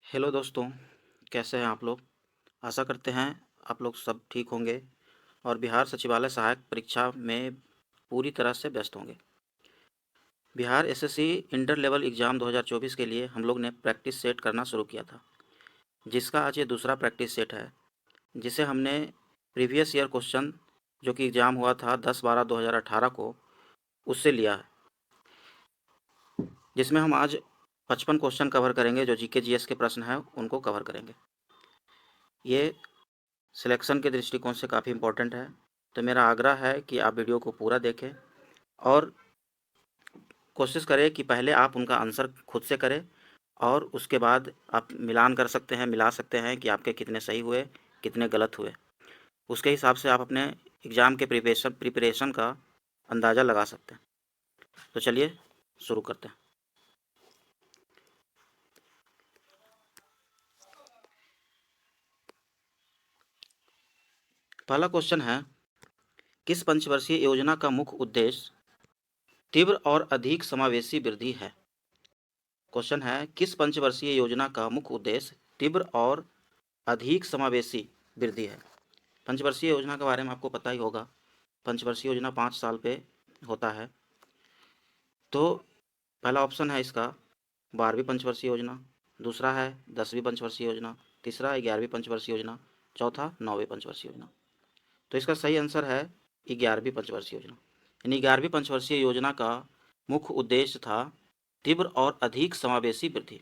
Hello दोस्तों, कैसे हैं आप लोग? आशा करते हैं आप लोग सब ठीक होंगे और बिहार सचिवालय सहायक परीक्षा में पूरी तरह से व्यस्त होंगे। Bihar SSC inter level exam 2024 के लिए हम लोग ने प्रैक्टिस सेट करना शुरू किया था, जिसका आज ये दूसरा प्रैक्टिस सेट है, जिसे हमने प्रीवियस ईयर क्वेश्चन जो कि एग्ज़ाम हुआ था 10/12/2018 को, उससे लिया है, जिसमें हम आज 55 क्वेश्चन कवर करेंगे। जो जीके जीएस के प्रश्न हैं उनको कवर करेंगे। ये सिलेक्शन के दृष्टिकोण से काफ़ी इम्पोर्टेंट है, तो मेरा आग्रह है कि आप वीडियो को पूरा देखें और कोशिश करें कि पहले आप उनका आंसर खुद से करें और उसके बाद आप मिलान कर सकते हैं, मिला सकते हैं कि आपके कितने सही हुए, कितने गलत हुए। उसके हिसाब से आप अपने एग्ज़ाम के प्रिपरेशन का अंदाज़ा लगा सकते हैं। तो चलिए शुरू करते हैं। पहला क्वेश्चन है, किस पंचवर्षीय योजना का मुख्य उद्देश्य तीव्र और अधिक समावेशी वृद्धि है? क्वेश्चन है, किस पंचवर्षीय योजना का मुख्य उद्देश्य तीव्र और अधिक समावेशी वृद्धि है? पंचवर्षीय योजना के बारे में आपको पता ही होगा। पंचवर्षीय योजना 5 साल पे होता है। तो पहला ऑप्शन है इसका 12वीं पंचवर्षीय योजना, दूसरा है 10वीं पंचवर्षीय योजना, तीसरा है 11वीं पंचवर्षीय योजना, चौथा 9वीं पंचवर्षीय योजना। तो इसका सही आंसर है 11वीं पंचवर्षीय योजना। यानी 11वीं पंचवर्षीय योजना का मुख्य उद्देश्य था तीव्र और अधिक समावेशी वृद्धि।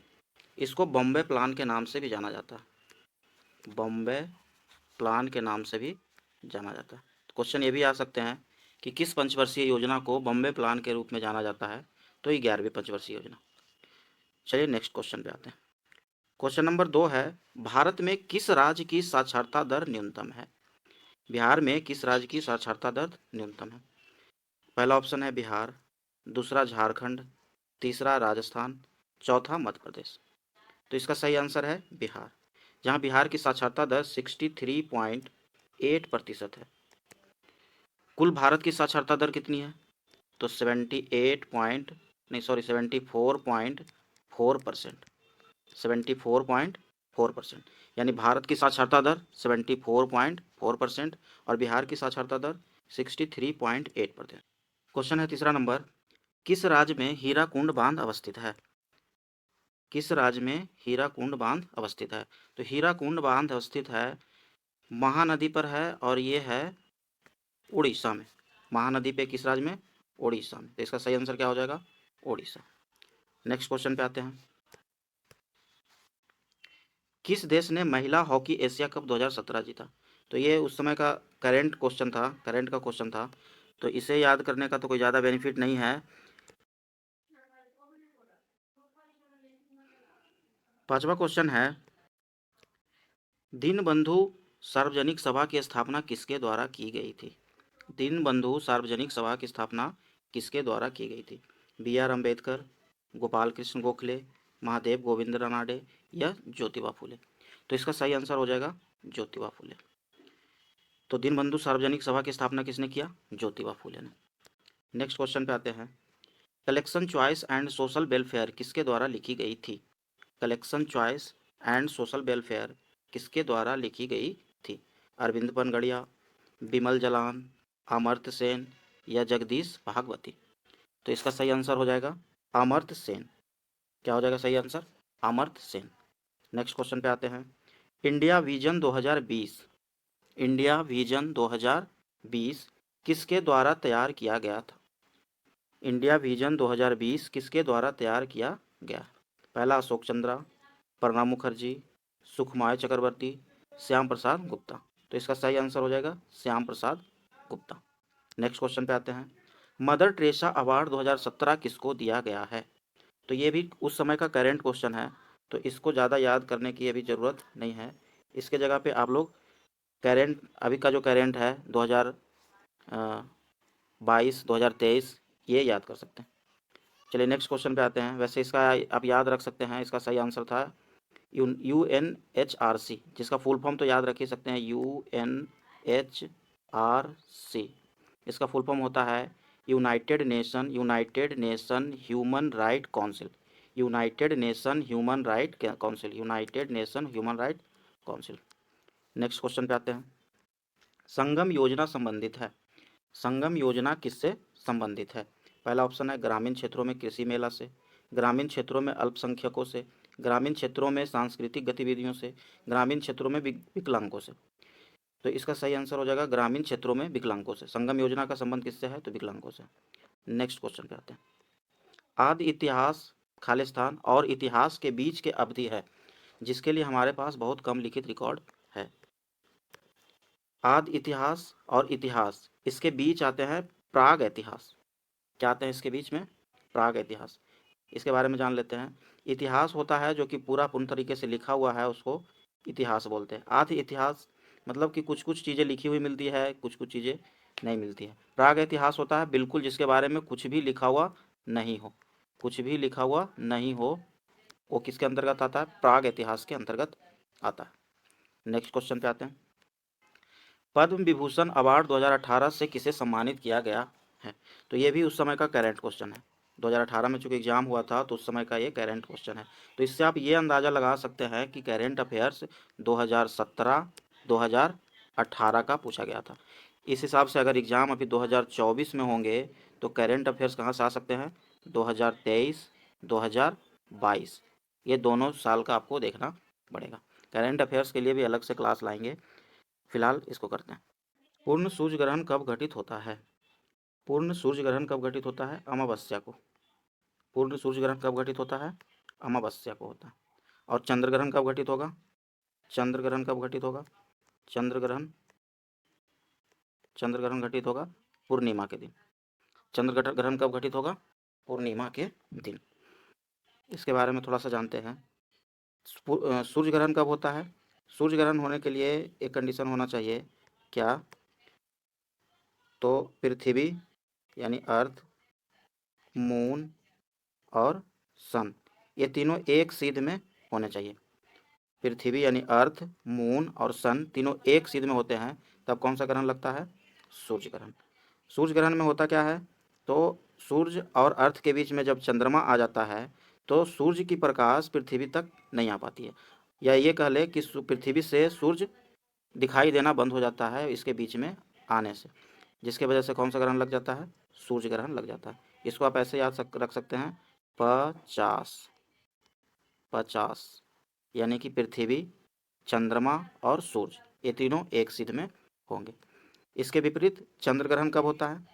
इसको बॉम्बे प्लान के नाम से भी जाना जाता है। बॉम्बे प्लान के नाम से भी जाना जाता है। तो क्वेश्चन ये भी आ सकते हैं कि किस पंचवर्षीय योजना को बॉम्बे प्लान के रूप में जाना जाता है? तो 11वीं पंचवर्षीय योजना। चलिए नेक्स्ट क्वेश्चन पे आते हैं। क्वेश्चन नंबर 2 है, भारत में किस राज्य की साक्षरता दर न्यूनतम है? बिहार में किस राज्य की साक्षरता दर न्यूनतम है? पहला ऑप्शन है बिहार, दूसरा झारखंड, तीसरा राजस्थान, चौथा मध्य प्रदेश। तो इसका सही आंसर है बिहार, जहां बिहार की साक्षरता दर 63.8% है। कुल भारत की साक्षरता दर कितनी है? तो 74.4%। 74.4%, यानी भारत की साक्षरता दर 74.4% और बिहार की साक्षरता दर 63.8%। क्वेश्चन है तीसरा नंबर, किस राज्य में हीराकुंड बांध अवस्थित है? किस राज्य में हीराकुंड बांध अवस्थित है? तो हीराकुंड बांध अवस्थित है महानदी पर है और ये है उड़ीसा में। महानदी पे किस राज्य में? उड़ीसा में। तो इसका सही आंसर क्या हो जाएगा? उड़ीसा। नेक्स्ट क्वेश्चन पे आते हैं। किस देश ने महिला हॉकी एशिया कप 2017 जीता? तो ये उस समय का करंट क्वेश्चन था, करंट का क्वेश्चन था, तो इसे याद करने का तो कोई ज़्यादा बेनिफिट नहीं है। पांचवा क्वेश्चन है, दीनबंधु सार्वजनिक सभा की स्थापना किसके द्वारा की गई थी? दीनबंधु सार्वजनिक सभा की स्थापना किसके द्वारा की गई थी? B.R. अम्बेडकर, गोपाल कृष्ण गोखले, महादेव गोविंद रानाडे या ज्योतिबा फुले? तो इसका सही आंसर हो जाएगा ज्योतिबा फुले। तो दीनबंधु सार्वजनिक सभा की स्थापना किसने किया? ज्योतिबा फुले ने। नेक्स्ट क्वेश्चन पे आते हैं। Collection choice and social welfare किसके द्वारा लिखी गई थी? Collection choice and social welfare किसके द्वारा लिखी गई थी? अरविंद पनगड़िया, बिमल जलान, अमर्त्य सेन या जगदीश भागवती? तो इसका सही आंसर हो जाएगा अमर्त्य सेन। क्या हो जाएगा सही answer? Amartya Sen. Next question पे आते हैं। इंडिया विजन 2020, इंडिया विजन 2020 किसके द्वारा तैयार किया गया था? इंडिया विजन 2020 किसके द्वारा तैयार किया गया? पहला अशोक चंद्रा, प्रणब मुखर्जी, सुखमाय चक्रवर्ती, श्याम प्रसाद गुप्ता? तो इसका सही आंसर हो जाएगा श्याम प्रसाद गुप्ता। नेक्स्ट क्वेश्चन पे आते हैं। मदर टेरेसा अवार्ड 2017 किसको दिया गया है? तो ये भी उस समय का करंट क्वेश्चन है, तो इसको ज़्यादा याद करने की अभी ज़रूरत नहीं है। इसके जगह पे आप लोग करंट, अभी का जो करंट है 2022 2023, ये याद कर सकते हैं। चलिए नेक्स्ट क्वेश्चन पे आते हैं। वैसे इसका आप याद रख सकते हैं, इसका सही आंसर था UNHRC, जिसका फुल फॉर्म तो याद रख ही सकते हैं, UNHRC। इसका फुल फॉर्म होता है United nation human right council. United nation human right council, United nation human right council. Next question पे आते हैं। संगम योजना संबंधित है। संगम योजना किससे संबंधित है? पहला ऑप्शन है ग्रामीण क्षेत्रों में कृषि मेला से, ग्रामीण क्षेत्रों में अल्पसंख्यकों से, ग्रामीण क्षेत्रों में सांस्कृतिक गतिविधियों से, ग्रामीण क्षेत्रों में विकलांगों से। तो इसका सही आंसर हो जाएगा ग्रामीण क्षेत्रों में विकलांगों से। संगम योजना का संबंध किससे है? तो विकलांगों से। नेक्स्ट क्वेश्चन पे आते हैं। आदि इतिहास खालिस्तान और इतिहास के बीच के अवधि है जिसके लिए हमारे पास बहुत कम लिखित रिकॉर्ड है। आदि इतिहास और इतिहास, इसके बीच आते हैं प्राग इतिहास। क्या आते हैं इसके बीच में? प्राग इतिहास। इसके बारे में जान लेते हैं। इतिहास होता है जो कि पूर्ण तरीके से लिखा हुआ है, उसको इतिहास बोलते हैं। आदि इतिहास मतलब कि कुछ कुछ चीज़ें लिखी हुई मिलती है, कुछ कुछ चीज़ें नहीं मिलती है। प्राग इतिहास होता है बिल्कुल जिसके बारे में कुछ भी लिखा हुआ नहीं हो, कुछ भी लिखा हुआ नहीं हो, वो किसके अंतर्गत आता है? प्राग इतिहास के अंतर्गत आता है। नेक्स्ट क्वेश्चन पे आते हैं। पद्म विभूषण अवार्ड 2018 से किसे सम्मानित किया गया है? तो ये भी उस समय का करंट क्वेश्चन है। 2018 में चूंकि एग्जाम हुआ था तो उस समय का ये करंट क्वेश्चन है। तो इससे आप ये अंदाज़ा लगा सकते हैं कि करंट अफेयर्स 2017 2018 का पूछा गया था। इस हिसाब से अगर एग्ज़ाम अभी 2024 में होंगे तो करंट अफेयर्स कहाँ से आ सकते हैं? 2023 2022, ये दोनों साल का आपको देखना पड़ेगा। करंट अफेयर्स के लिए भी अलग से क्लास लाएंगे, फिलहाल इसको करते हैं। पूर्ण सूर्य ग्रहण कब घटित होता है? पूर्ण सूर्य ग्रहण कब घटित होता है? अमावस्या को। पूर्ण सूर्य ग्रहण कब घटित होता है? अमावस्या को होता है। और चंद्र ग्रहण कब घटित होगा? चंद्र ग्रहण कब घटित होगा? चंद्र ग्रहण घटित होगा पूर्णिमा के दिन। चंद्र ग्रहण कब घटित होगा? पूर्णिमा के दिन। इसके बारे में थोड़ा सा जानते हैं। सूर्य ग्रहण कब होता है? सूर्य ग्रहण होने के लिए एक कंडीशन होना चाहिए, क्या? तो पृथ्वी यानी अर्थ, मून और सन, ये तीनों एक सिद्ध में होने चाहिए। पृथ्वी यानी अर्थ, मून और सन तीनों एक सिद्ध में होते हैं, तब कौन सा ग्रहण लगता है? सूर्य ग्रहण। सूर्य ग्रहण में होता क्या है? तो सूर्य और अर्थ के बीच में जब चंद्रमा आ जाता है तो सूर्य की प्रकाश पृथ्वी तक नहीं आ पाती है, या ये कह ले कि पृथ्वी से सूर्य दिखाई देना बंद हो जाता है इसके बीच में आने से, जिसके वजह से कौन सा ग्रहण लग जाता है? सूर्य ग्रहण लग जाता है। इसको आप ऐसे रख सकते हैं 50 यानी कि पृथ्वी, चंद्रमा और सूर्य ये तीनों एक सिद्ध में होंगे। इसके विपरीत चंद्र ग्रहण कब होता है?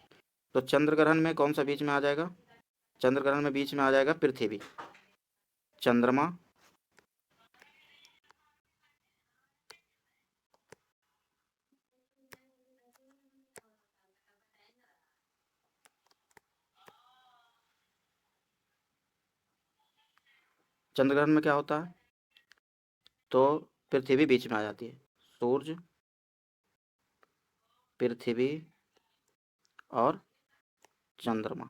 तो चंद्र ग्रहण में कौन सा बीच में आ जाएगा? चंद्र ग्रहण में बीच में आ जाएगा पृथ्वी, चंद्रमा चंद्र ग्रहण में क्या होता है? तो पृथ्वी बीच में आ जाती है, सूर्य, पृथ्वी और चंद्रमा।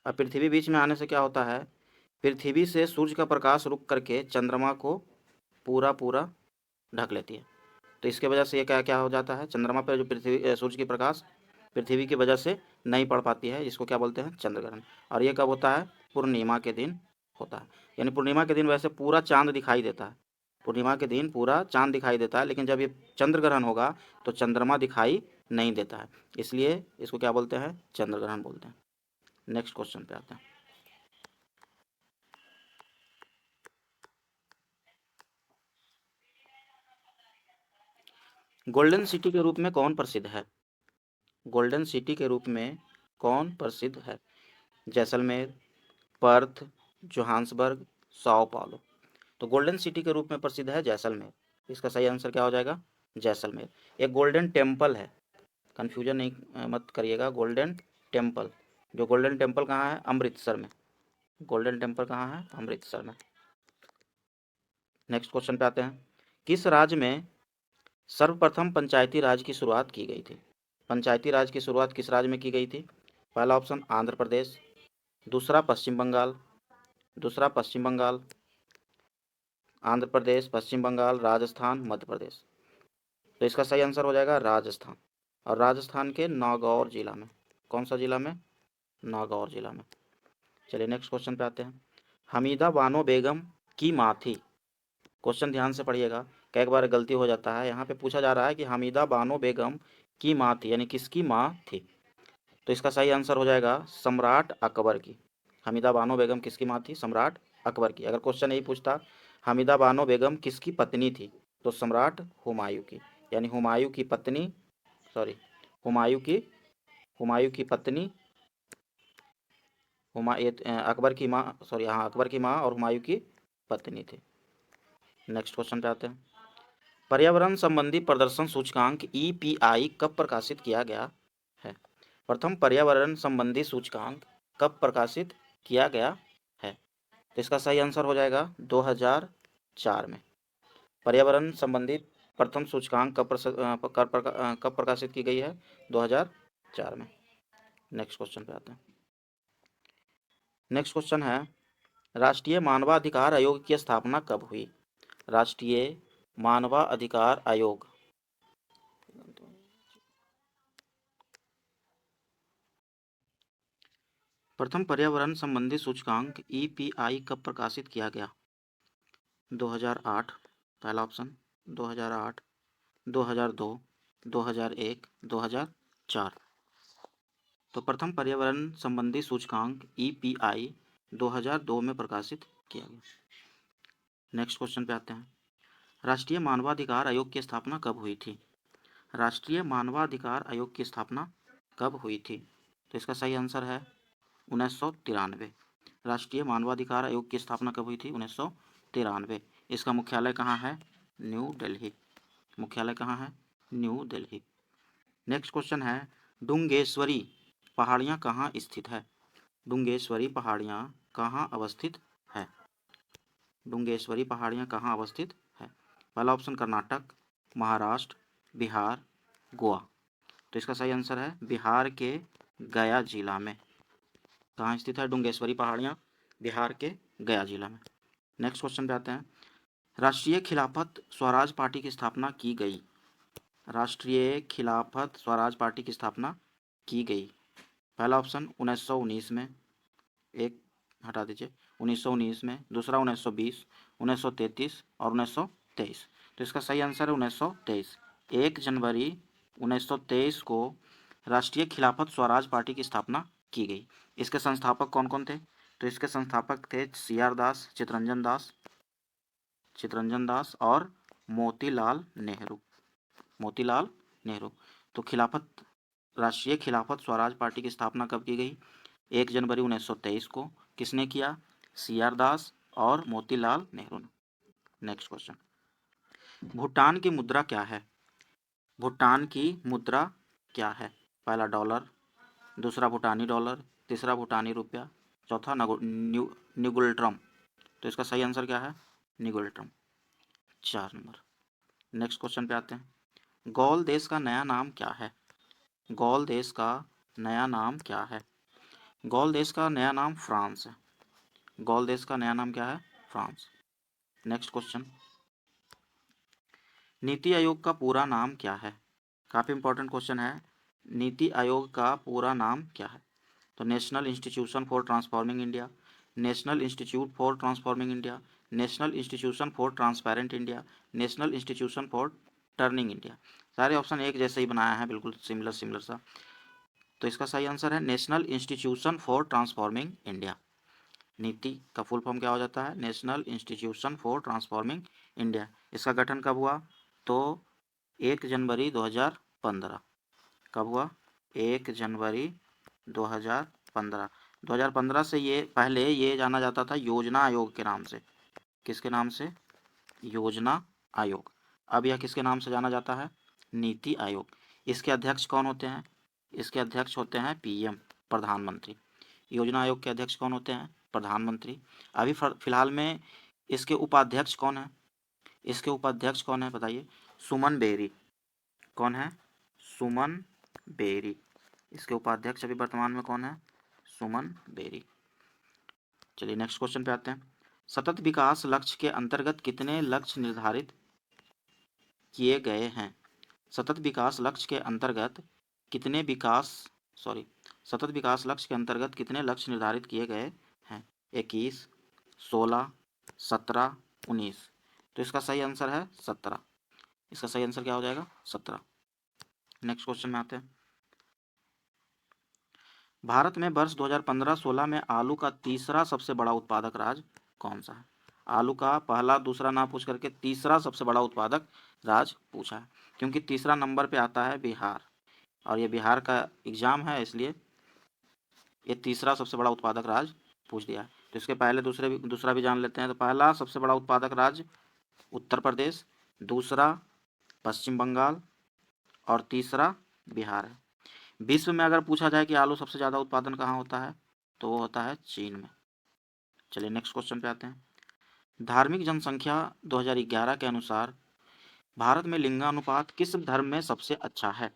अब पृथ्वी बीच में आने से क्या होता है? पृथ्वी से सूर्य का प्रकाश रुक करके चंद्रमा को पूरा पूरा ढक लेती है। तो इसके वजह से ये क्या क्या हो जाता है? चंद्रमा पर जो सूर्य की प्रकाश पृथ्वी की वजह से नहीं पड़ पाती है, इसको क्या बोलते हैं? चंद्र ग्रहण। और ये कब होता है? पूर्णिमा के दिन होता है। यानी पूर्णिमा के दिन वैसे पूरा चांद दिखाई देता है, पूर्णिमा के दिन पूरा चांद दिखाई देता है, लेकिन जब ये चंद्र ग्रहण होगा तो चंद्रमा दिखाई नहीं देता है, इसलिए इसको क्या बोलते हैं? चंद्र ग्रहण बोलते हैं। नेक्स्ट क्वेश्चन पे आते हैं। गोल्डन सिटी के रूप में कौन प्रसिद्ध है? गोल्डन सिटी के रूप में कौन प्रसिद्ध है? Jaisalmer, Perth, Johannesburg, Sao Paulo. तो गोल्डन सिटी के रूप में प्रसिद्ध है जैसलमेर। इसका सही आंसर क्या हो जाएगा? जैसलमेर। एक गोल्डन टेम्पल है, कन्फ्यूजन नहीं मत करिएगा। गोल्डन टेम्पल, जो गोल्डन टेम्पल कहाँ है? अमृतसर में। गोल्डन टेम्पल कहाँ है? अमृतसर में। नेक्स्ट क्वेश्चन पे आते हैं। किस राज्य में सर्वप्रथम पंचायती राज की शुरुआत की गई थी? पंचायती राज की शुरुआत किस राज्य में की गई थी? पहला ऑप्शन आंध्र प्रदेश, दूसरा पश्चिम बंगाल, आंध्र प्रदेश, पश्चिम बंगाल, राजस्थान, मध्य प्रदेश। तो इसका सही आंसर हो जाएगा राजस्थान, और राजस्थान के नागौर जिला में। कौन सा जिला में? नागौर जिला में। चलिए नेक्स्ट क्वेश्चन पे आते हैं। हमीदा बानो बेगम की माँ थी। क्वेश्चन ध्यान से पढ़िएगा, कई बार गलती हो जाता है। यहाँ पे पूछा जा रहा है कि हमीदा बानो बेगम की माँ थी, यानी किसकी माँ थी। तो इसका सही आंसर हो जाएगा सम्राट अकबर की। हमीदा बानो बेगम किसकी माँ थी? सम्राट अकबर की। अगर क्वेश्चन यही पूछता हमीदा बानो बेगम किसकी पत्नी थी, तो सम्राट हुमायूं की, यानी हुमायूं की पत्नी, सॉरी हुमायूं की पत्नी, अकबर की माँ, सॉरी हाँ अकबर की माँ और हुमायूं की पत्नी थी। नेक्स्ट क्वेश्चन पे आते हैं। पर्यावरण संबंधी प्रदर्शन सूचकांक ईपीआई कब प्रकाशित किया गया है? प्रथम पर्यावरण संबंधी सूचकांक कब प्रकाशित किया गया है? तो इसका सही आंसर हो जाएगा 2004 में। पर्यावरण संबंधी प्रथम सूचकांक कब प्रकाशित की गई है? 2004 में। नेक्स्ट क्वेश्चन पे आते हैं। नेक्स्ट क्वेश्चन है, राष्ट्रीय मानवाधिकार आयोग की स्थापना कब हुई? राष्ट्रीय मानवाधिकार आयोग प्रथम पर्यावरण संबंधी सूचकांक ईपीआई कब प्रकाशित किया गया? 2008 पहला ऑप्शन, 2008, 2002, 2001, 2004। तो प्रथम पर्यावरण संबंधी सूचकांक ईपीआई 2002 में प्रकाशित किया गया। नेक्स्ट क्वेश्चन पे आते हैं। राष्ट्रीय मानवाधिकार आयोग की स्थापना कब हुई थी? राष्ट्रीय मानवाधिकार आयोग की स्थापना कब हुई थी? तो इसका सही आंसर है 1993। राष्ट्रीय मानवाधिकार आयोग की स्थापना कब हुई थी? 1993। इसका मुख्यालय कहाँ है? न्यू दिल्ली। मुख्यालय कहाँ है? न्यू दिल्ली। नेक्स्ट क्वेश्चन है, डुंगेश्वरी पहाड़ियाँ कहाँ स्थित है? डुंगेश्वरी पहाड़ियाँ कहाँ अवस्थित है? डुंगेश्वरी पहाड़ियाँ कहाँ अवस्थित है? पहला ऑप्शन कर्नाटक, महाराष्ट्र, बिहार, गोवा। तो इसका सही आंसर है बिहार के गया जिला में। कहाँ स्थित है डुंगेश्वरी पहाड़ियाँ? बिहार के गया जिला में। नेक्स्ट क्वेश्चन पे आते हैं। राष्ट्रीय खिलाफत स्वराज पार्टी की स्थापना की गई। राष्ट्रीय खिलाफत स्वराज पार्टी की स्थापना की गई। पहला ऑप्शन 1919 में, एक हटा दीजिए, 1919 में, दूसरा 1920, 1933 और 1923। तो इसका सही आंसर है 1923। 1 जनवरी 1923 को राष्ट्रीय खिलाफत स्वराज पार्टी की स्थापना की गई। इसके संस्थापक कौन कौन थे? तो इसके संस्थापक थे CR दास, चितरंजन दास और मोतीलाल नेहरू। मोतीलाल नेहरू। तो राष्ट्रीय खिलाफत स्वराज पार्टी की स्थापना कब की गई? 1 जनवरी 1923 को। किसने किया? CR दास और मोतीलाल नेहरू ने। नेक्स्ट क्वेश्चन, भूटान की मुद्रा क्या है? भूटान की मुद्रा क्या है? पहला डॉलर, दूसरा भूटानी डॉलर, तीसरा भूटानी रुपया, चौथा निगुल्ट्रम। तो इसका सही आंसर क्या है? निगुल्ट्रम। 4 नंबर। नेक्स्ट क्वेश्चन पे आते हैं। गौल देश का नया नाम क्या है? गौल देश का नया नाम क्या है? गौल देश का नया नाम फ्रांस है। गौल देश का नया नाम क्या है? France. Next question, NITI Aayog का पूरा नाम क्या है? काफ़ी इंपॉर्टेंट क्वेश्चन है। नीति आयोग का पूरा नाम क्या है? तो national institution for transforming India, national institute for transforming India, national institution for transparent India, national institution for turning India. सारे ऑप्शन एक जैसे ही बनाया है, बिल्कुल सिमिलर सिमिलर सा। तो इसका सही आंसर है national institution for transforming India. नीति का फुल फॉर्म क्या हो जाता है? National institution for transforming India. इसका गठन कब हुआ? तो 1 जनवरी 2015। कब हुआ? 1 जनवरी 2015। 2015 से ये पहले ये जाना जाता था योजना आयोग के नाम से। किसके नाम से? योजना आयोग। अब यह किसके नाम से जाना जाता है? नीति आयोग। इसके अध्यक्ष कौन होते हैं? इसके अध्यक्ष होते हैं PM, प्रधानमंत्री। योजना आयोग के अध्यक्ष कौन होते हैं? प्रधानमंत्री। अभी फिलहाल में इसके उपाध्यक्ष कौन है? इसके उपाध्यक्ष कौन है बताइए? सुमन बेरी। कौन है? सुमन बेरी। इसके उपाध्यक्ष अभी वर्तमान में कौन है? सुमन बेरी। चलिए नेक्स्ट क्वेश्चन पे आते हैं। सतत विकास लक्ष्य के अंतर्गत कितने लक्ष्य निर्धारित किए गए हैं? सतत विकास लक्ष्य के अंतर्गत कितने सतत विकास लक्ष्य के अंतर्गत कितने लक्ष्य निर्धारित किए गए हैं? 21, 16, 17, 19। तो इसका सही आंसर है 17। इसका सही आंसर क्या हो जाएगा? 17। नेक्स्ट क्वेश्चन में आते हैं। भारत में वर्ष 2015-16 में आलू का तीसरा सबसे बड़ा उत्पादक राज्य कौन सा है? आलू का पहला दूसरा ना पूछ करके तीसरा सबसे बड़ा उत्पादक राज्य पूछा है, क्योंकि तीसरा नंबर पे आता है बिहार, और ये बिहार का एग्जाम है, इसलिए ये तीसरा सबसे बड़ा उत्पादक राज्य पूछ दिया है। तो इसके पहले दूसरा भी जान लेते हैं। तो पहला सबसे बड़ा उत्पादक राज्य उत्तर प्रदेश, दूसरा पश्चिम बंगाल और तीसरा बिहार है। विश्व में अगर पूछा जाए कि आलू सबसे ज़्यादा उत्पादन कहाँ होता है, तो वो होता है चीन में। चलिए नेक्स्ट क्वेश्चन पे आते हैं। धार्मिक जनसंख्या 2011 के अनुसार भारत में लिंगानुपात किस धर्म में सबसे अच्छा है?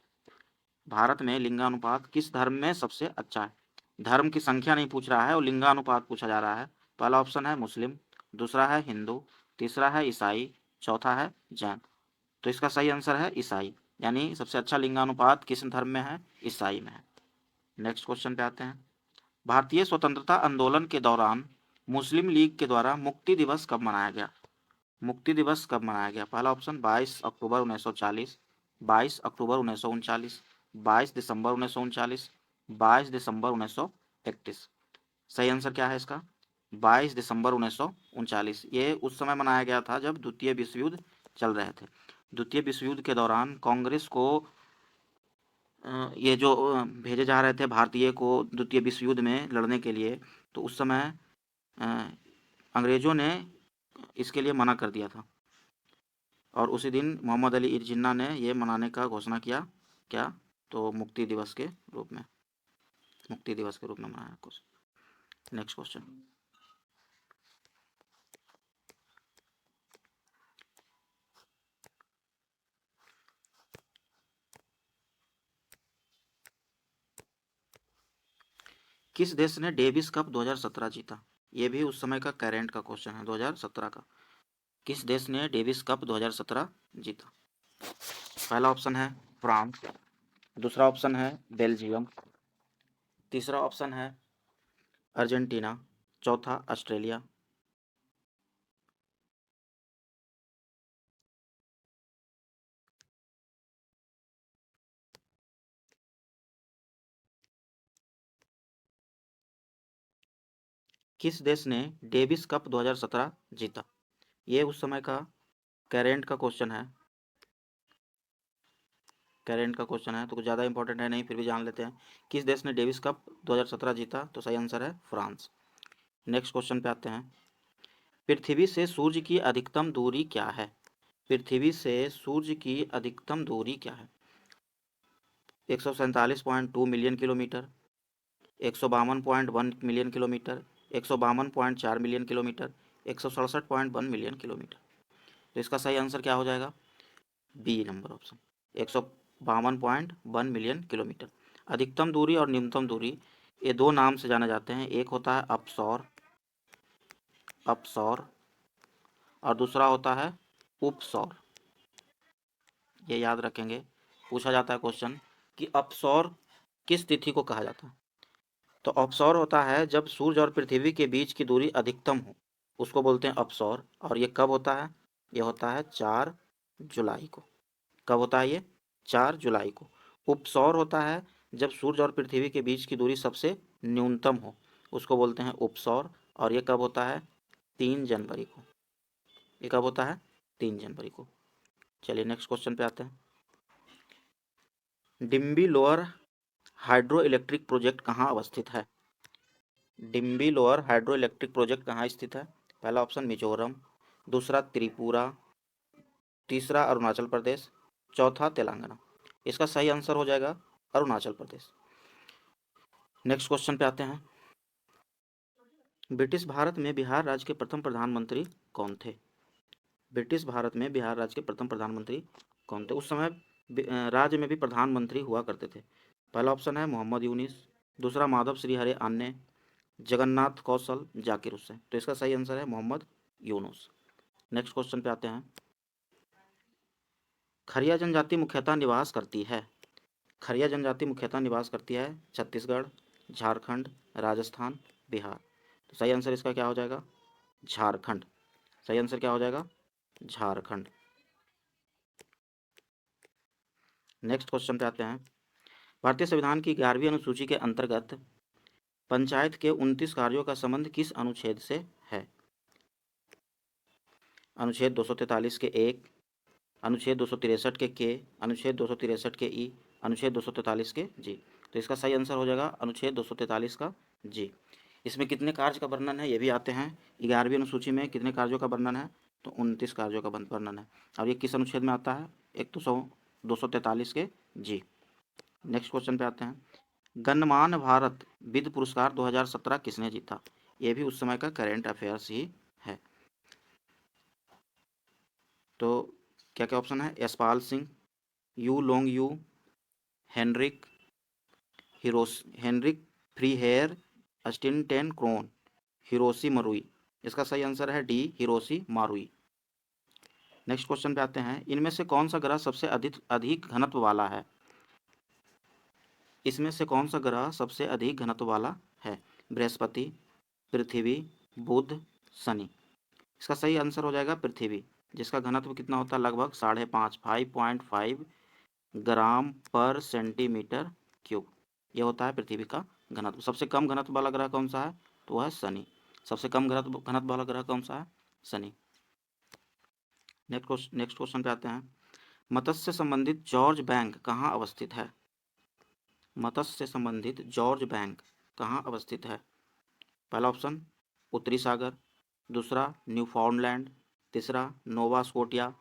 भारत में लिंगानुपात किस धर्म में सबसे अच्छा है? धर्म की संख्या नहीं पूछ रहा है और लिंगानुपात पूछा जा रहा है। पहला ऑप्शन है मुस्लिम, दूसरा है हिंदू, तीसरा है ईसाई, चौथा है जैन। तो इसका सही आंसर है ईसाई, यानी सबसे अच्छा लिंगानुपात किस धर्म में है? ईसाई में है। नेक्स्ट क्वेश्चन पे आते हैं। भारतीय स्वतंत्रता आंदोलन के दौरान मुस्लिम लीग के द्वारा मुक्ति दिवस कब मनाया गया? मुक्ति दिवस कब मनाया गया? पहला ऑप्शन 22 अक्टूबर 1940, 22 अक्टूबर 1939, 22 दिसंबर 1939, 22 दिसंबर 1931। सही आंसर क्या है इसका? 22 दिसंबर 1939। ये उस समय मनाया गया था जब द्वितीय विश्व युद्ध चल रहे थे। द्वितीय विश्व युद्ध के दौरान कांग्रेस को ये जो भेजे जा रहे थे भारतीय को द्वितीय विश्व युद्ध में लड़ने के लिए, तो उस समय अ, अंग्रेजों ने इसके लिए मना कर दिया था, और उसी दिन मोहम्मद अली जिन्ना ने ये मनाने का घोषणा किया। क्या? तो मुक्ति दिवस के रूप में, मुक्ति दिवस के रूप में मनाया कुछ। Next question. किस देश ने डेविस कप 2017 जीता? ये भी उस समय का करेंट का क्वेश्चन है, 2017 का। किस देश ने डेविस कप 2017 जीता? पहला ऑप्शन है फ्रांस, दूसरा ऑप्शन है बेल्जियम, तीसरा ऑप्शन है अर्जेंटीना, चौथा ऑस्ट्रेलिया। किस देश ने डेविस कप 2017 जीता? ये उस समय का करेंट का क्वेश्चन है, करेंट का क्वेश्चन है, तो कुछ ज़्यादा इंपॉर्टेंट है नहीं, फिर भी जान लेते हैं। किस देश ने डेविस कप 2017 जीता? तो सही आंसर है फ्रांस। नेक्स्ट क्वेश्चन पे आते हैं। पृथ्वी से सूर्य की अधिकतम दूरी क्या है? पृथ्वी से सूर्य की अधिकतम दूरी क्या है? 147.2 million kilometre, 152.1 million kilometre, 152.4 million kilometre, 167.1 million kilometre. तो इसका सही आंसर क्या हो जाएगा? B number option, 152.1 million kilometre. अधिकतम दूरी और न्यूनतम दूरी ये दो नाम से जाने जाते हैं। एक होता है अपसौर, अपसौर, और दूसरा होता है उपसौर। ये याद रखेंगे, पूछा जाता है क्वेश्चन कि अपसौर किस तिथि को कहा जाता है? तो अपसौर होता है जब सूर्य और पृथ्वी के बीच की दूरी अधिकतम हो, उसको बोलते हैं अपसौर। और ये कब होता है? ये होता है 4 जुलाई को। कब होता है ये? 4 जुलाई को। उपसौर होता है जब सूर्य और पृथ्वी के बीच की दूरी सबसे न्यूनतम हो, उसको बोलते हैं उपसौर। और ये कब होता है? 3 जनवरी को। ये कब होता है? 3 जनवरी को। चलिए नेक्स्ट क्वेश्चन पे आते हैं। डिम्बी लोअर हाइड्रो इलेक्ट्रिक प्रोजेक्ट कहाँ अवस्थित है? डिम्बी लोअर हाइड्रो इलेक्ट्रिक प्रोजेक्ट कहाँ स्थित है? पहला ऑप्शन मिजोरम, दूसरा त्रिपुरा, तीसरा अरुणाचल प्रदेश, चौथा तेलंगाना। इसका सही आंसर हो जाएगा अरुणाचल प्रदेश। नेक्स्ट क्वेश्चन पे आते हैं। ब्रिटिश भारत में बिहार राज्य के प्रथम प्रधानमंत्री कौन थे? ब्रिटिश भारत में बिहार राज्य के प्रथम प्रधानमंत्री कौन थे? उस समय राज्य में भी प्रधानमंत्री हुआ करते थे। पहला ऑप्शन है मोहम्मद यूनिस, दूसरा माधव श्री हरे आन्ने, जगन्नाथ कौशल, जाकिर हुसैन। तो इसका सही आंसर है मोहम्मद यूनुस। नेक्स्ट क्वेश्चन पे आते हैं। खरिया जनजाति मुख्यतः निवास करती है। खरिया जनजाति मुख्यतः निवास करती है छत्तीसगढ़, झारखंड, राजस्थान, बिहार। तो सही आंसर इसका क्या हो जाएगा? झारखंड। सही आंसर क्या हो जाएगा? झारखंड। नेक्स्ट क्वेश्चन पे आते हैं। भारतीय संविधान की 11वीं अनुसूची के अंतर्गत पंचायत के 29 कार्यों का संबंध किस अनुच्छेद से है? अनुच्छेद 243 के एक, अनुच्छेद 263 के, अनुच्छेद 263 के ई, अनुच्छेद 243 के जी। तो इसका सही आंसर हो जाएगा अनुच्छेद 243 का जी। इसमें कितने कार्य का वर्णन है ये भी आते हैं। 11वीं अनुसूची में कितने कार्यों का वर्णन है? तो 29 कार्यों का वर्णन है। और ये किस अनुच्छेद में आता है? एक तो 243 के जी। नेक्स्ट क्वेश्चन पे आते हैं। गणमान्य भारत विद्य पुरस्कार 2017 किसने जीता? ये भी उस समय का करेंट अफेयर्स ही है। तो क्या क्या ऑप्शन है? Yashpal Singh, Yu Long Yu, Henrik Henrik Freiherr, स्टिनटेन क्रोन, हिरोशी मरुई। इसका सही आंसर है D, Hiroshi Marui. Next question पे आते हैं। इनमें से कौन सा ग्रह सबसे अधिक अधिक घनत्व वाला है? इसमें से कौन सा ग्रह सबसे अधिक घनत्व वाला है? बृहस्पति, पृथ्वी, बुध, शनि। इसका सही आंसर हो जाएगा पृथ्वी, जिसका घनत्व कितना होता है? लगभग 5.5 5.5 ग्राम पर सेंटीमीटर क्यूब। ये होता है पृथ्वी का घनत्व। सबसे कम घनत्व वाला ग्रह कौन सा है? तो वह है शनि। सबसे कम घनत्व वाला ग्रह कौन सा है? शनि। नेक्स्ट क्वेश्चन पे आते हैं। मत्स्य से संबंधित जॉर्ज बैंक कहाँ अवस्थित है? मत्स्य से संबंधित जॉर्ज बैंक कहाँ अवस्थित है? पहला ऑप्शन उत्तरी सागर, दूसरा न्यूफाउंडलैंड, तीसरा नोवा स्कोटिया,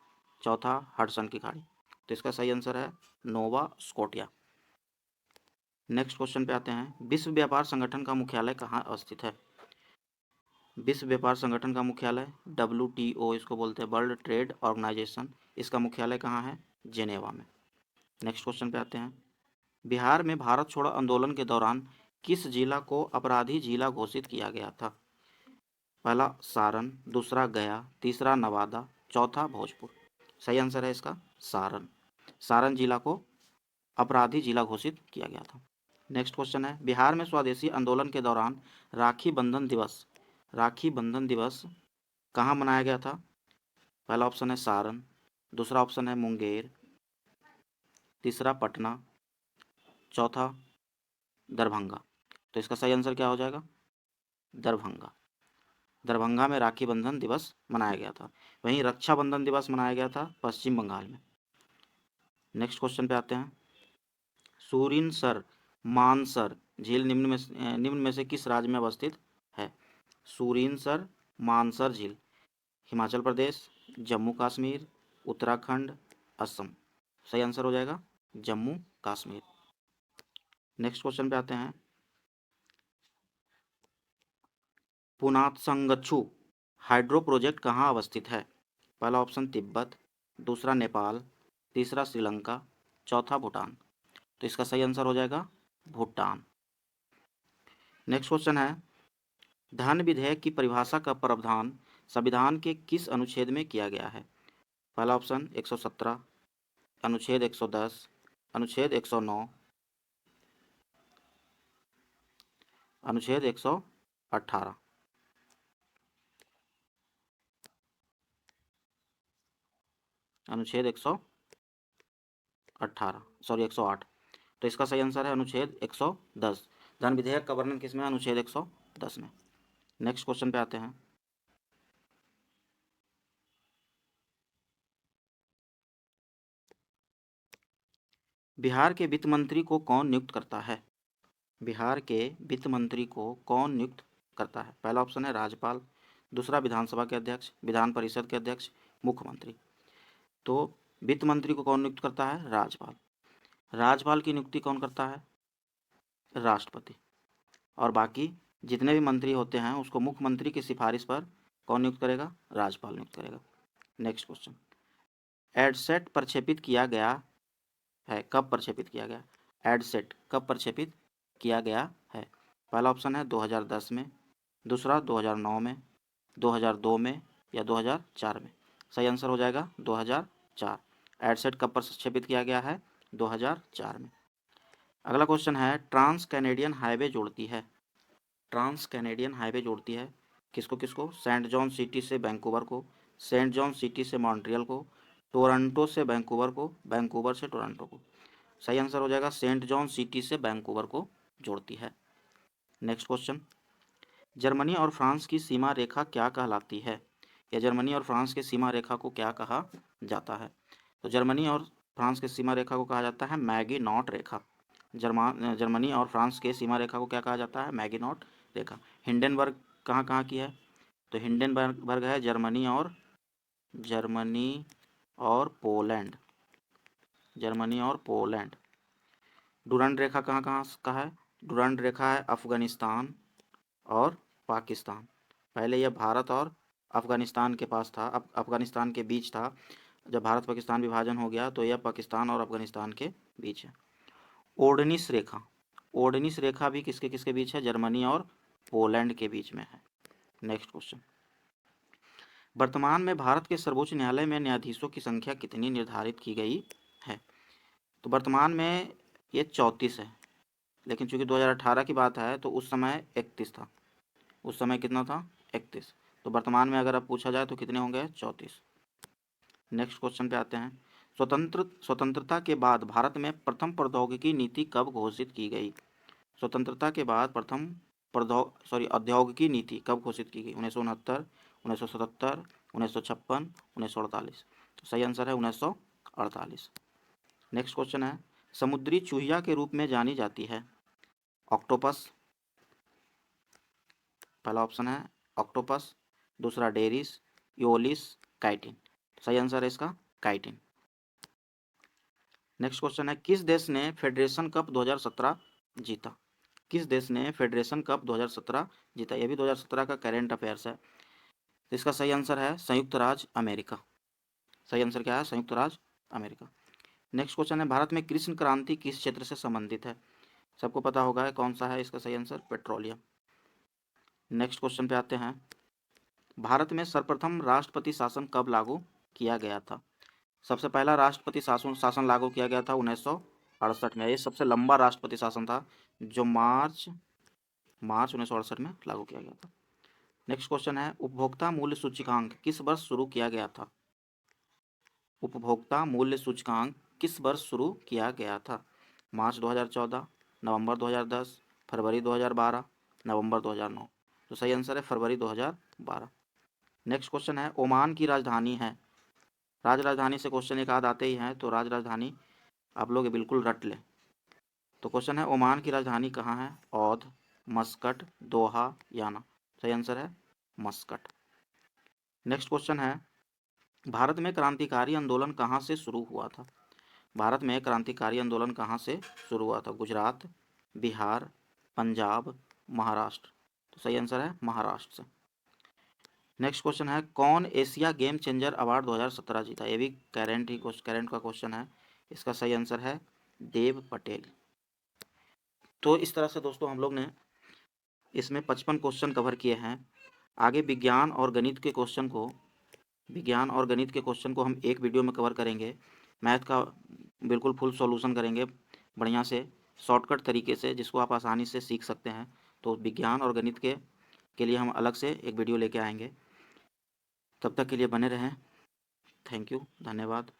चौथा हडसन की खाड़ी। तो इसका सही आंसर है नोवा स्कोटिया। नेक्स्ट क्वेश्चन पे आते हैं। विश्व व्यापार संगठन का मुख्यालय कहाँ अवस्थित है? विश्व व्यापार संगठन का मुख्यालय WTO इसको बोलते हैं, वर्ल्ड ट्रेड ऑर्गेनाइजेशन। इसका मुख्यालय कहाँ है? जेनेवा में। नेक्स्ट क्वेश्चन पे आते हैं। बिहार में भारत छोड़ो आंदोलन के दौरान किस जिला को अपराधी जिला घोषित किया गया था? पहला सारण, दूसरा गया, तीसरा नवादा, चौथा भोजपुर। सही आंसर है इसका सारण। सारण जिला को अपराधी जिला घोषित किया गया था। नेक्स्ट क्वेश्चन है। बिहार में स्वदेशी आंदोलन के दौरान राखी बंधन दिवस कहाँ मनाया गया था? पहला ऑप्शन है सारण, दूसरा ऑप्शन है मुंगेर, तीसरा पटना, चौथा दरभंगा। तो इसका सही आंसर क्या हो जाएगा? दरभंगा। दरभंगा में राखी बंधन दिवस मनाया गया था। वहीं रक्षाबंधन दिवस मनाया गया था पश्चिम बंगाल में। नेक्स्ट क्वेश्चन पे आते हैं। सूरिनसर मानसर झील निम्न में से किस राज्य में अवस्थित है? सूरिनसर मानसर झील हिमाचल प्रदेश, जम्मू कश्मीर, उत्तराखंड, असम। सही आंसर हो जाएगा जम्मू कश्मीर। नेक्स्ट क्वेश्चन पे आते हैं। पुनातसंगच्छू हाइड्रो प्रोजेक्ट कहाँ अवस्थित है? पहला ऑप्शन तिब्बत, दूसरा नेपाल, तीसरा श्रीलंका, चौथा भूटान। तो इसका सही आंसर हो जाएगा भूटान। नेक्स्ट क्वेश्चन है। धन विधेयक की परिभाषा का प्रावधान संविधान के किस अनुच्छेद में किया गया है? पहला ऑप्शन 117, अनुच्छेद 110, अनुच्छेद 109, अनुच्छेद 118। अनुच्छेद 118 सॉरी 108। तो इसका सही आंसर है अनुच्छेद 110। धन विधेयक का वर्णन किस में? अनुच्छेद 110 में। नेक्स्ट क्वेश्चन पे आते हैं। बिहार के वित्त मंत्री को कौन नियुक्त करता है? बिहार के वित्त मंत्री को कौन नियुक्त करता है? पहला ऑप्शन है राज्यपाल, दूसरा विधानसभा के अध्यक्ष, विधान परिषद के अध्यक्ष, मुख्यमंत्री। तो वित्त मंत्री को कौन नियुक्त करता है? राज्यपाल। राज्यपाल की नियुक्ति कौन करता है? राष्ट्रपति। और बाकी जितने भी मंत्री होते हैं उसको मुख्यमंत्री की सिफारिश पर कौन नियुक्त करेगा? राज्यपाल नियुक्त करेगा। Next question. एडसेट प्रक्षेपित किया गया है, कब प्रक्षेपित किया गया? एडसेट कब प्रक्षेपित किया गया है? पहला ऑप्शन है 2010 में, दूसरा 2009 में, 2002 में या 2004 में। सही आंसर हो जाएगा 2004। एडसेट कब प्रक्षेपित किया गया है? 2004 में। अगला क्वेश्चन है। ट्रांस कैनेडियन हाईवे जोड़ती है किसको किसको? सेंट जॉन सिटी से वैंकूवर को, सेंट जॉन सिटी से मॉन्ट्रियल को, टोरंटो से वैंकूवर को, वैंकूवर से टोरंटो को। सही आंसर हो जाएगा सेंट जॉन सिटी से वैंकूवर को जोड़ती है। नेक्स्ट क्वेश्चन, जर्मनी और फ्रांस की सीमा रेखा क्या कहलाती है? या जर्मनी और फ्रांस की सीमा रेखा को क्या कहा जाता है? तो जर्मनी और फ्रांस की सीमा रेखा को कहा जाता है मैगिनॉट रेखा। जर्मनी और फ्रांस के सीमा रेखा को क्या कहा जाता है? मैगिनॉट रेखा। हिंडनबर्ग कहाँ कहाँ की है? तो हिंडनबर्ग है जर्मनी और पोलैंड, जर्मनी और पोलैंड। डुरंड रेखा कहाँ कहाँ का है? डुरंड रेखा है अफगानिस्तान और पाकिस्तान। पहले यह भारत और अफगानिस्तान के पास था, अफगानिस्तान के बीच था। जब भारत पाकिस्तान विभाजन हो गया तो यह पाकिस्तान और अफगानिस्तान के बीच है। ओर्डनिस रेखा, ओर्डनिस रेखा भी किसके किसके बीच है? जर्मनी और पोलैंड के बीच में है। नेक्स्ट क्वेश्चन, वर्तमान में भारत के सर्वोच्च न्यायालय में न्यायाधीशों की संख्या कितनी निर्धारित की गई है? तो वर्तमान में ये 34 है, लेकिन चूंकि 2018 की बात है तो उस समय 31 था। उस समय कितना था? 31। तो वर्तमान में अगर अब पूछा जाए तो कितने होंगे? 34। नेक्स्ट क्वेश्चन पे आते हैं, स्वतंत्रता के बाद भारत में प्रथम प्रौद्योगिकी नीति कब घोषित की गई? स्वतंत्रता के बाद प्रथम औद्योगिकी नीति कब घोषित की गई? 1969, 1977, 1956, 1948। तो सही आंसर है 1948। नेक्स्ट क्वेश्चन है, समुद्री चूहिया के रूप में जानी जाती है? ऑक्टोपस, पहला ऑप्शन है ऑक्टोपस, दूसरा डेरिस, योलिस, काइटिन। सही आंसर है इसका काइटिन। नेक्स्ट क्वेश्चन है, किस देश ने फेडरेशन कप 2017 जीता? किस देश ने फेडरेशन कप 2017 जीता? यह भी 2017 का करेंट अफेयर्स है। तो इसका सही आंसर है संयुक्त राज्य अमेरिका। सही आंसर क्या है? संयुक्त राज्य अमेरिका। नेक्स्ट क्वेश्चन है, भारत में कृष्ण क्रांति किस क्षेत्र से संबंधित है? सबको पता होगा है कौन सा है इसका सही आंसर? पेट्रोलियम। नेक्स्ट क्वेश्चन पे आते हैं, भारत में सर्वप्रथम राष्ट्रपति शासन कब लागू किया गया था? सबसे पहला राष्ट्रपति शासन लागू किया गया था 1968 में। ये सबसे लंबा राष्ट्रपति शासन था जो मार्च 1968 में लागू किया गया था। नेक्स्ट क्वेश्चन है, उपभोक्ता मूल्य सूचकांक किस वर्ष शुरू किया गया था? उपभोक्ता मूल्य सूचकांक किस वर्ष शुरू किया गया था? मार्च 2014, नवंबर 2010, फरवरी 2012, नवंबर 2009। तो सही आंसर है फरवरी 2012। नेक्स्ट क्वेश्चन है, ओमान की राजधानी है? राजधानी से क्वेश्चन एक आध आते ही हैं, तो राजधानी आप लोग बिल्कुल रट लें। तो क्वेश्चन है, ओमान की राजधानी कहाँ है? औध, मस्कट, दोहा, याना। सही आंसर है मस्कट। नेक्स्ट क्वेश्चन है, भारत में क्रांतिकारी आंदोलन कहाँ से शुरू हुआ था? भारत में क्रांतिकारी आंदोलन कहाँ से शुरू हुआ था? गुजरात, बिहार, पंजाब, महाराष्ट्र। तो सही आंसर है महाराष्ट्र से। नेक्स्ट क्वेश्चन है, कौन एशिया गेम चेंजर अवार्ड 2017 जीता? ये भी करंट का क्वेश्चन है। इसका सही आंसर है देव पटेल। तो इस तरह से दोस्तों हम लोग ने इसमें 55 क्वेश्चन कवर किए हैं। आगे विज्ञान और गणित के क्वेश्चन को हम एक वीडियो में कवर करेंगे। मैथ का बिल्कुल फुल सॉल्यूशन करेंगे बढ़िया से, शॉर्टकट तरीके से, जिसको आप आसानी से सीख सकते हैं। तो विज्ञान और गणित के लिए हम अलग से एक वीडियो लेके आएंगे। तब तक के लिए बने रहें। थैंक यू, धन्यवाद।